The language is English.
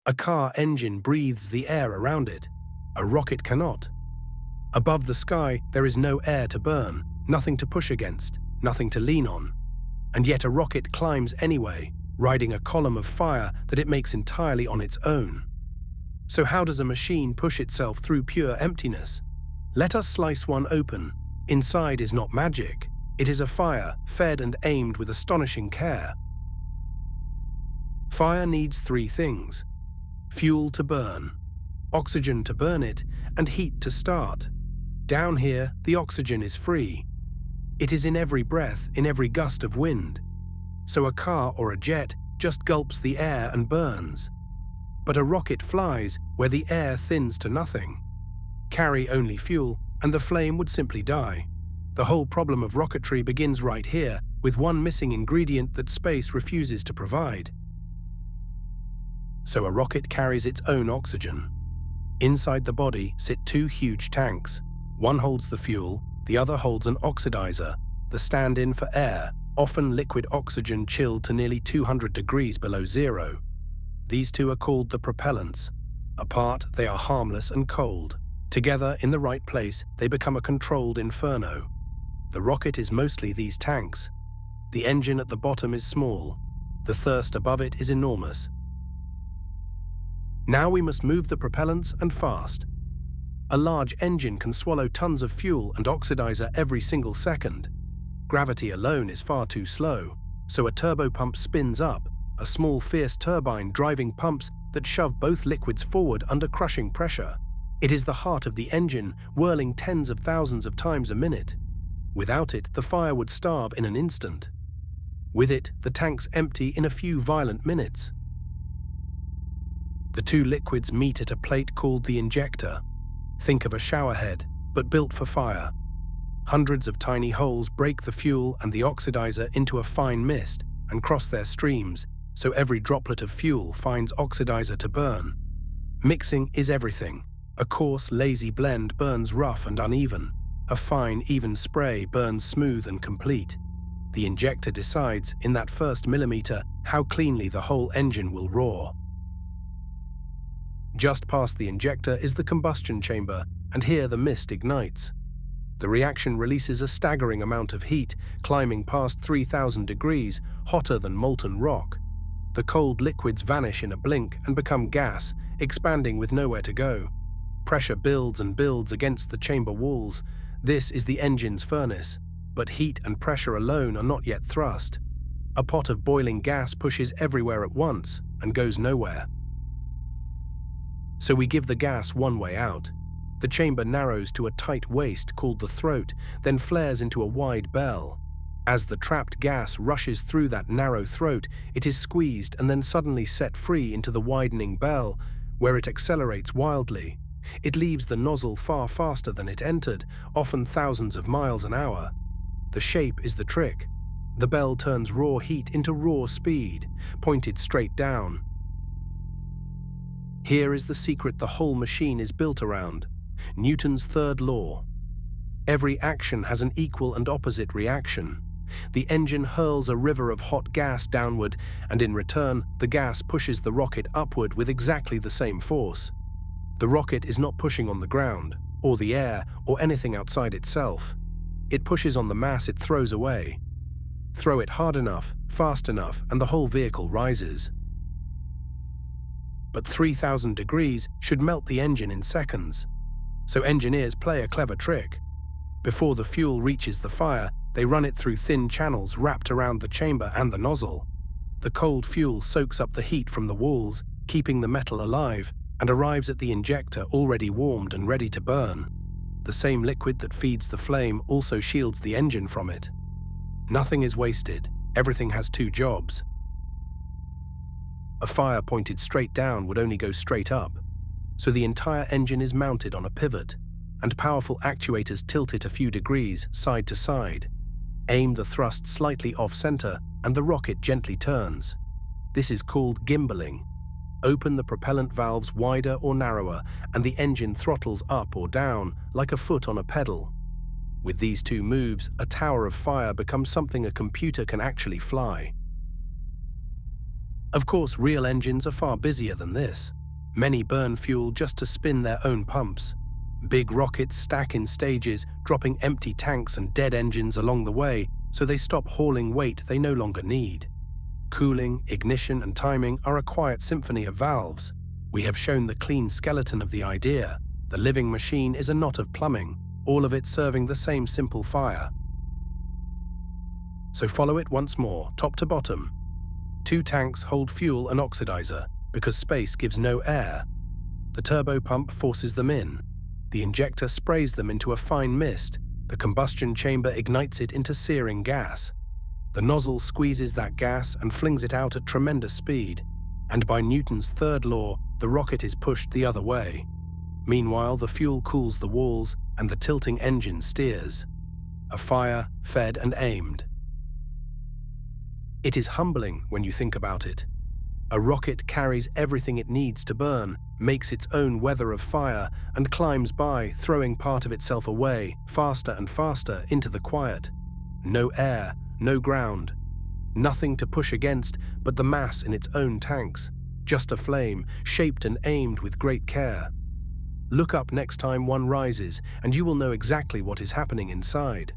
A car engine breathes the air around it. A rocket cannot. Above the sky, there is no air to burn, nothing to push against, nothing to lean on. And yet a rocket climbs anyway, riding a column of fire that it makes entirely on its own. So how does a machine push itself through pure emptiness? Let us slice one open. Inside is not magic. It is a fire, fed and aimed with astonishing care. Fire needs three things: fuel to burn, oxygen to burn it, and heat to start. Down here, the oxygen is free. It is in every breath, in every gust of wind. So a car or a jet just gulps the air and burns. But a rocket flies where the air thins to nothing. Carry only fuel, and the flame would simply die. The whole problem of rocketry begins right here, with one missing ingredient that space refuses to provide. So a rocket carries its own oxygen. Inside the body sit two huge tanks. One holds the fuel, the other holds an oxidizer, the stand-in for air, often liquid oxygen chilled to nearly 200 degrees below zero. These two are called the propellants. Apart, they are harmless and cold. Together, in the right place, they become a controlled inferno. The rocket is mostly these tanks. The engine at the bottom is small. The thirst above it is enormous. Now we must move the propellants, and fast. A large engine can swallow tons of fuel and oxidizer every single second. Gravity alone is far too slow, so a turbopump spins up, a small fierce turbine driving pumps that shove both liquids forward under crushing pressure. It is the heart of the engine, whirling tens of thousands of times a minute. Without it, the fire would starve in an instant. With it, the tanks empty in a few violent minutes. The two liquids meet at a plate called the injector. Think of a showerhead, but built for fire. Hundreds of tiny holes break the fuel and the oxidizer into a fine mist and cross their streams, so every droplet of fuel finds oxidizer to burn. Mixing is everything. A coarse, lazy blend burns rough and uneven. A fine, even spray burns smooth and complete. The injector decides, in that first millimeter, how cleanly the whole engine will roar. Just past the injector is the combustion chamber, and here the mist ignites. The reaction releases a staggering amount of heat, climbing past 3,000 degrees, hotter than molten rock. The cold liquids vanish in a blink and become gas, expanding with nowhere to go. Pressure builds and builds against the chamber walls. This is the engine's furnace, but heat and pressure alone are not yet thrust. A pot of boiling gas pushes everywhere at once and goes nowhere. So we give the gas one way out. The chamber narrows to a tight waist called the throat, then flares into a wide bell. As the trapped gas rushes through that narrow throat, it is squeezed and then suddenly set free into the widening bell, where it accelerates wildly. It leaves the nozzle far faster than it entered, often thousands of miles an hour. The shape is the trick. The bell turns raw heat into raw speed, pointed straight down. Here is the secret the whole machine is built around: Newton's third law. Every action has an equal and opposite reaction. The engine hurls a river of hot gas downward, and in return, the gas pushes the rocket upward with exactly the same force. The rocket is not pushing on the ground, or the air, or anything outside itself. It pushes on the mass it throws away. Throw it hard enough, fast enough, and the whole vehicle rises. But 3,000 degrees should melt the engine in seconds. So engineers play a clever trick. Before the fuel reaches the fire, they run it through thin channels wrapped around the chamber and the nozzle. The cold fuel soaks up the heat from the walls, keeping the metal alive, and arrives at the injector already warmed and ready to burn. The same liquid that feeds the flame also shields the engine from it. Nothing is wasted. Everything has two jobs. A fire pointed straight down would only go straight up, so the entire engine is mounted on a pivot, and powerful actuators tilt it a few degrees side to side. Aim the thrust slightly off-center, and the rocket gently turns. This is called gimbaling. Open the propellant valves wider or narrower, and the engine throttles up or down like a foot on a pedal. With these two moves, a tower of fire becomes something a computer can actually fly. Of course, real engines are far busier than this. Many burn fuel just to spin their own pumps. Big rockets stack in stages, dropping empty tanks and dead engines along the way, so they stop hauling weight they no longer need. Cooling, ignition, and timing are a quiet symphony of valves. We have shown the clean skeleton of the idea. The living machine is a knot of plumbing, all of it serving the same simple fire. So follow it once more, top to bottom. 2 tanks hold fuel and oxidizer, because space gives no air. The turbopump forces them in. The injector sprays them into a fine mist. The combustion chamber ignites it into searing gas. The nozzle squeezes that gas and flings it out at tremendous speed. And by Newton's third law, the rocket is pushed the other way. Meanwhile, the fuel cools the walls and the tilting engine steers. A fire fed and aimed. It is humbling when you think about it. A rocket carries everything it needs to burn, makes its own weather of fire, and climbs by, throwing part of itself away, faster and faster, into the quiet. No air, no ground. Nothing to push against but the mass in its own tanks. Just a flame, shaped and aimed with great care. Look up next time one rises, and you will know exactly what is happening inside.